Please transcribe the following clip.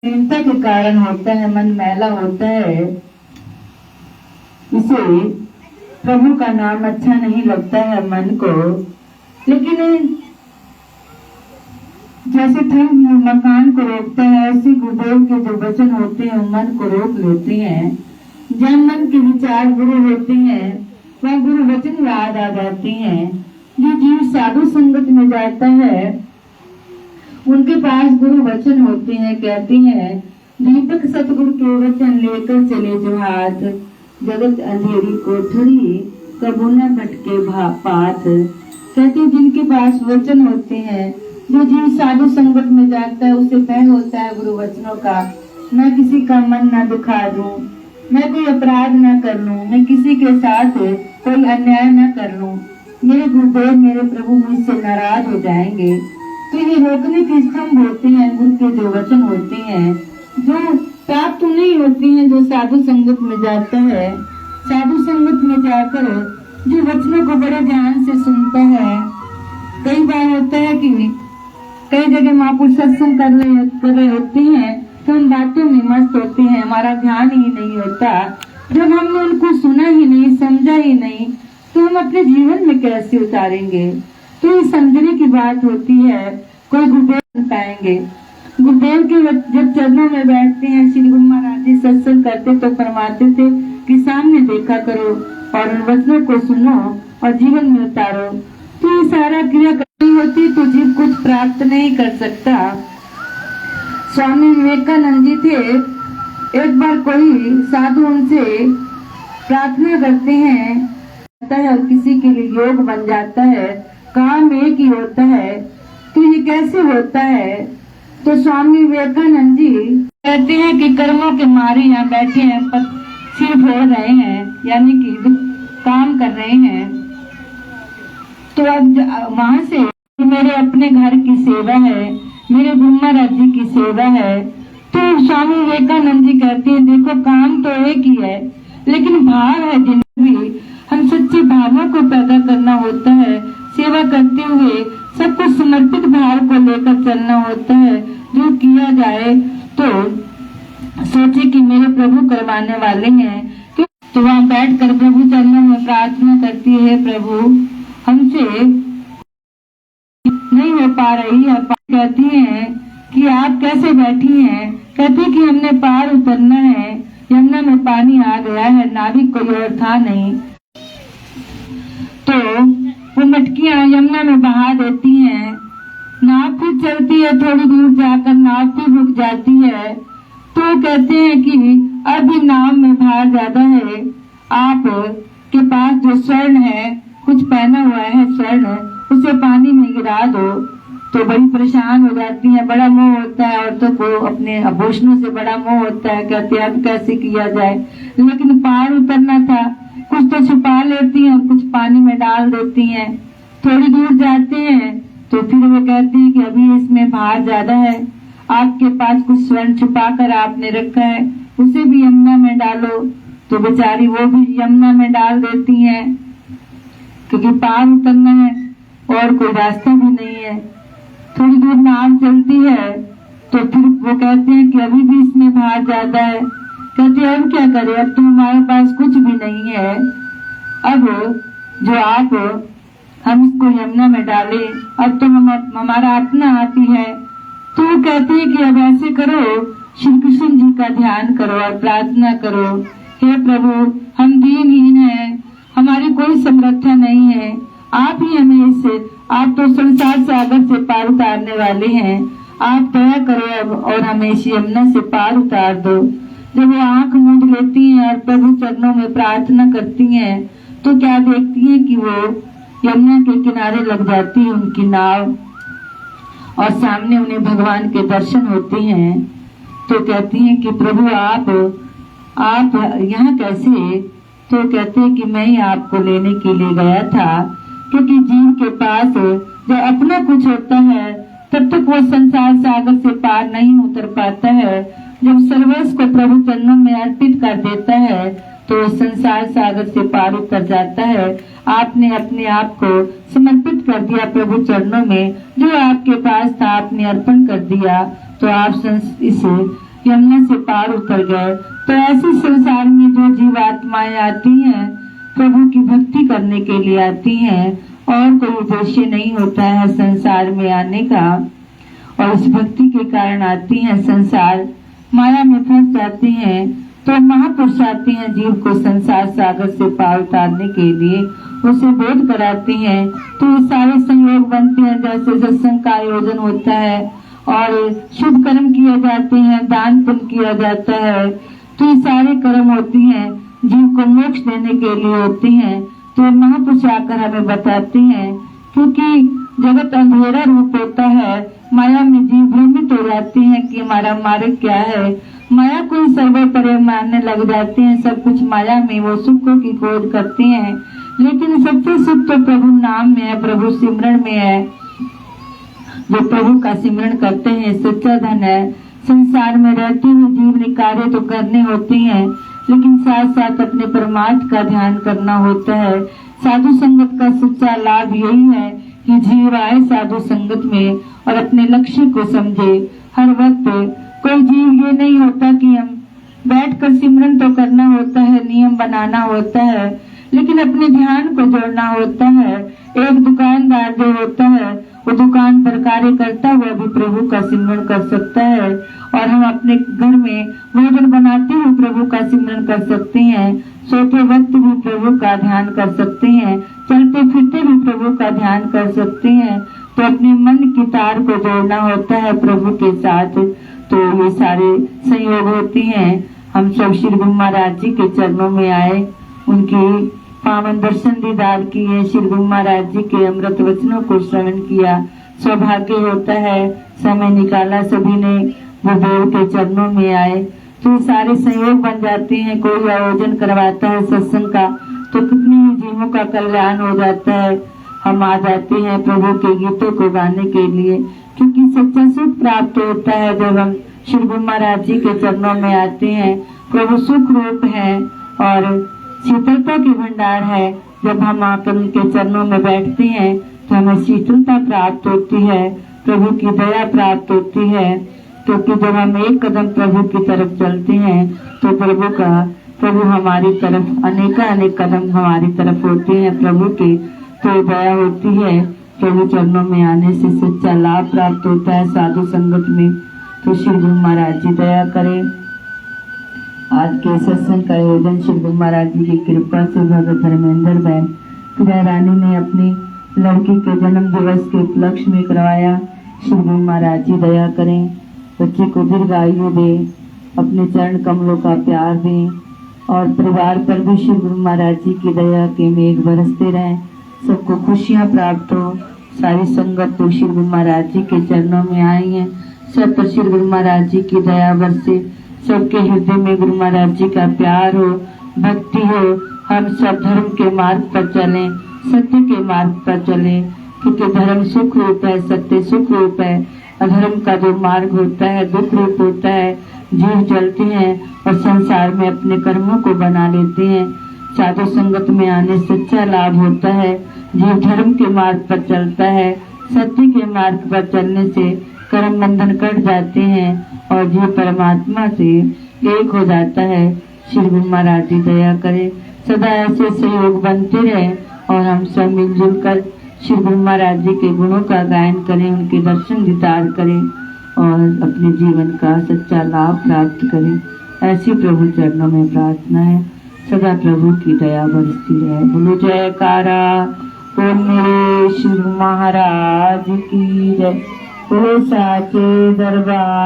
चिंता के कारण होता है, मन मैला होता है, इसे प्रभु का नाम अच्छा नहीं लगता है मन को। लेकिन जैसे ठंड मकान को रोकता है, ऐसे गुरुदेव के जो वचन होते हैं मन को रोक लेते हैं। जब मन के विचार गुरु होते हैं वह गुरु वचन याद आ जाते हैं। जो जीव साधु संगत में जाता है उनके पास गुरु वचन होते हैं। कहते हैं दीपक सतगुरु के वचन लेकर चले जो हाथ, जगत अंधेरी कोठरी कबू न भटके पाथ। कहते जिनके पास वचन होते हैं, जो जीव साधु संगत में जाता है उसे भय होता है गुरु वचनों का। मैं किसी का मन न दुखा दूं, मैं कोई अपराध न कर लूं, मैं किसी के साथ कोई अन्याय न कर लूं, मेरे गुरुदेव मेरे प्रभु मुझसे नाराज हो जाएंगे। तो ये रोकने के स्तंभ होते हैं गुरु के जो वचन होते हैं, जो प्राप्त नहीं होती हैं। जो साधु संगत में जाता है, साधु संगत में जाकर जो वचनों को बड़े ध्यान से सुनता है। कई बार होता है कि कई जगह महापुरुष सत्संग कर रहे होते हैं तो हम बातों में मस्त होते हैं, हमारा ध्यान ही नहीं होता। जब हमने उनको सुना ही नहीं, समझा ही नहीं, तो हम अपने जीवन में कैसे उतारेंगे। तो ये समझने की बात होती है। कोई गुरुदेव बन पाएंगे। गुरुदेव के जब चरणों में बैठते हैं, श्री गुरु महाराज जी सत्संग करते तो फरमाते थे कि सामने देखा करो और उन वचनों को सुनो और जीवन में उतारो। तो ये सारा क्रिया करनी होती तो जीव कुछ प्राप्त नहीं कर सकता। स्वामी विवेकानंद जी थे, एक बार कोई साधु उनसे प्रार्थना करते हैं और किसी के लिए योग बन जाता है, काम एक ही होता है, तो ये कैसे होता है। तो स्वामी विवेकानंद जी कहते हैं कि कर्मों के मारे यहाँ बैठे हैं, सिर फोड़ रहे हैं, यानी कि काम कर रहे हैं। तो अब वहां से मेरे अपने घर की सेवा है, मेरे गुरु महाराज जी की सेवा है। तो स्वामी विवेकानंद जी कहते हैं देखो काम तो एक ही है, लेकिन भाव है जिनमें भी हम सच्चे भावों को पैदा करना होता है। सेवा करते हुए सबको समर्पित भाव को लेकर चलना होता है। जो किया जाए तो सोचे कि मेरे प्रभु करवाने वाले हैं। तो वहाँ बैठकर प्रभु चरणों में प्रार्थना करती है, प्रभु हमसे नहीं हो पा रही है। कहती हैं कि आप कैसे बैठी हैं। कहती कि हमने पार उतरना है, यमुना में पानी आ गया है, नाविक कोई और था नहीं। तो वो मटकियां यमुना में बहा देती हैं, नाव फिर चलती है, थोड़ी दूर जाकर नाव फिर रुक जाती है। तो कहते हैं कि अभी नाव में भार ज्यादा है, आप के पास जो स्वर्ण है, कुछ पहना हुआ है स्वर्ण, उसे पानी में गिरा दो। तो बड़ी परेशान हो जाती है, बड़ा मोह होता है औरतों को, अपने आभूषणों से बड़ा मोह होता है। कहते हैं अब कैसे किया जाए, लेकिन पार उतरना था, कुछ तो छुपा लेती हैं और कुछ पानी में डाल देती हैं। थोड़ी दूर जाते हैं तो फिर वो कहते हैं कि अभी इसमें भार ज्यादा है, आपके पास कुछ स्वर्ण छुपा कर आपने रखा है, उसे भी यमुना में डालो। तो बेचारी वो भी यमुना में डाल देती हैं, क्योंकि पार उतरना है और कोई रास्ता भी नहीं है। थोड़ी दूर नाव चलती है तो फिर वो कहते हैं कि अभी भी इसमें भार ज्यादा है। कहते हैं अब क्या करें, अब तो हमारे पास कुछ भी नहीं है, अब जो आप हम इसको यमुना में डाले, अब तो हमारा अपना आप ही है। तो वो कहते हैं कि अब ऐसे करो, श्री कृष्ण जी का ध्यान करो और प्रार्थना करो, हे प्रभु हम दीनहीन हैं, हमारी कोई समर्था नहीं है, आप ही हमें इससे, आप तो संसार सागर से पार उतारने वाले हैं, आप दया करो अब और हमें इस यमुना से पार उतार दो। जब वो आंख मूंद लेती हैं और प्रभु चरणों में प्रार्थना करती हैं तो क्या देखती हैं कि वो यमुना के किनारे लग जाती है उनकी नाव और सामने उन्हें भगवान के दर्शन होते हैं। तो कहती हैं कि प्रभु आप यहाँ कैसे। तो कहते हैं कि मैं ही आपको लेने के लिए गया था, क्योंकि जीव के पास जब अपना कुछ होता है तब तक वो संसार सागर से पार नहीं उतर पाता है। जब सर्वस्व को प्रभु चरणों में अर्पित कर देता है तो संसार सागर से पार उतर जाता है। आपने अपने आप को समर्पित कर दिया प्रभु चरणों में, जो आपके पास था आपने अर्पण कर दिया, तो आप इस यमुना से पार उतर गए। तो ऐसे संसार में जो जीवात्माएं आती हैं प्रभु की भक्ति करने के लिए आती हैं, और कोई उद्देश्य नहीं होता है संसार में आने का, और इस भक्ति के कारण आती हैं, संसार माया में फंस जाती हैं। तो महापुरुष आते हैं जीव को संसार सागर से पार उतारने के लिए, उसे बोध कराती हैं। तो ये सारे संयोग बनते हैं, जैसे सत्संग का आयोजन होता है और शुभ कर्म किए जाते हैं, दान पुण्य किया जाता है। तो ये सारे कर्म होती हैं जीव को मोक्ष देने के लिए होती हैं। तो महापुरुष आकर हमें बताते हैं, क्योंकि जगत अंधेरा रूप होता है, माया में जीव भ्रमित हो जाते हैं कि हमारा मार्ग क्या है। माया को सर्वोपरि मानने लग जाते हैं, सब कुछ माया में वो सुखों की खोज करते हैं। लेकिन सच्चे सुख तो प्रभु नाम में है, प्रभु सिमरण में है। जो प्रभु का सिमरण करते हैं सच्चा धन है। संसार में रहते हुए जीव ने कार्य तो करने होते हैं, लेकिन साथ साथ अपने परमात्मा का ध्यान करना होता है। साधु संगत का सच्चा लाभ यही है कि जीव आए साधु संगत में और अपने लक्ष्य को समझे। हर वक्त कोई जीव ये नहीं होता कि हम बैठकर सिमरन तो करना होता है, नियम बनाना होता है, लेकिन अपने ध्यान को जोड़ना होता है। एक दुकानदार जो होता है वो दुकान पर कार्य करता हुआ भी प्रभु का सिमरन कर सकता है, और हम अपने घर में भोजन बनाते हुए प्रभु का सिमरन कर सकते हैं, सोते वक्त भी प्रभु का ध्यान कर सकते हैं, चलते फिरते भी प्रभु का ध्यान कर सकते हैं। तो अपने मन की तार को जोड़ना होता है प्रभु के साथ। तो ये सारे संयोग होते हैं। हम सब श्री गुरु महाराज जी के चरणों में आए, उनकी पावन दर्शन दीदार किए, श्री गुरु महाराज जी के अमृत वचनों को श्रवण किया। सौभाग्य होता है, समय निकाला, सभी ने गुरुदेव के चरणों में आए। तो सारे संयोग बन जाते हैं। कोई आयोजन करवाता है सत्संग का, तो कितनी ही जीवों का कल्याण हो जाता है। हम आ जाते हैं प्रभु के गीतों को गाने के लिए, क्योंकि सच्चा सुख प्राप्त होता है जब हम श्री गुरु महाराज जी के चरणों में आते हैं। प्रभु सुख रूप है और शीतलता की भंडार है। जब हम आकर उनके चरणों में बैठते हैं तो हमें शीतलता प्राप्त होती है, प्रभु की दया प्राप्त होती है। क्योंकि जब हम एक कदम प्रभु की तरफ चलते हैं तो प्रभु हमारी तरफ अनेक कदम हमारी तरफ होते हैं प्रभु के। तो दया होती है, प्रभु चरणों में आने से सच्चा लाभ प्राप्त होता है साधु संगत में। तो श्री गुरु महाराज जी दया करें। आज के सत्संग का आयोजन श्री गुरु महाराज जी की कृपा से भगत धर्मेंद्र बहन प्रिया रानी ने अपनी लड़की के जन्म दिवस के उपलक्ष्य में करवाया। श्री गुरु महाराज जी दया करें, बच्चे को दीर्घायु दे, अपने चरण कमलों का प्यार दें, और परिवार पर भी श्री गुरु महाराज जी की दया के मेघ बरसते रहें, सबको खुशियां प्राप्त हो। सारी संगत तो श्री गुरु महाराज जी के चरणों में आई है, सब पर श्री गुरु महाराज जी की दया बरसे, सबके हृदय में गुरु महाराज जी का प्यार हो, भक्ति हो। हम सब धर्म के मार्ग पर चलें, सत्य के मार्ग पर चलें, क्योंकि धर्म सुख रूप है, सत्य सुख रूप है। अधर्म का जो मार्ग होता है दुख रूप होता है। जीव चलते हैं और संसार में अपने कर्मों को बना लेते हैं। साधु संगत में आने से सच्चा लाभ होता है। जीव धर्म के मार्ग पर चलता है, सत्य के मार्ग पर चलने से कर्म बंधन कट जाते हैं और जीव परमात्मा से एक हो जाता है। श्री गुरु महाराज जी दया करें, सदा ऐसे सहयोग बनते रहे और हम सब मिलजुल कर श्री गुरु महाराज जी के गुणों का गायन करें, उनके दर्शन दीदार करें और अपने जीवन का सच्चा लाभ प्राप्त करें। ऐसी प्रभु चरणों में प्रार्थना है। सदा प्रभु की दया बरसती रहे। बोलो जयकारा बोल मेरे श्री महाराज की जय। बोलो साचे दरबार।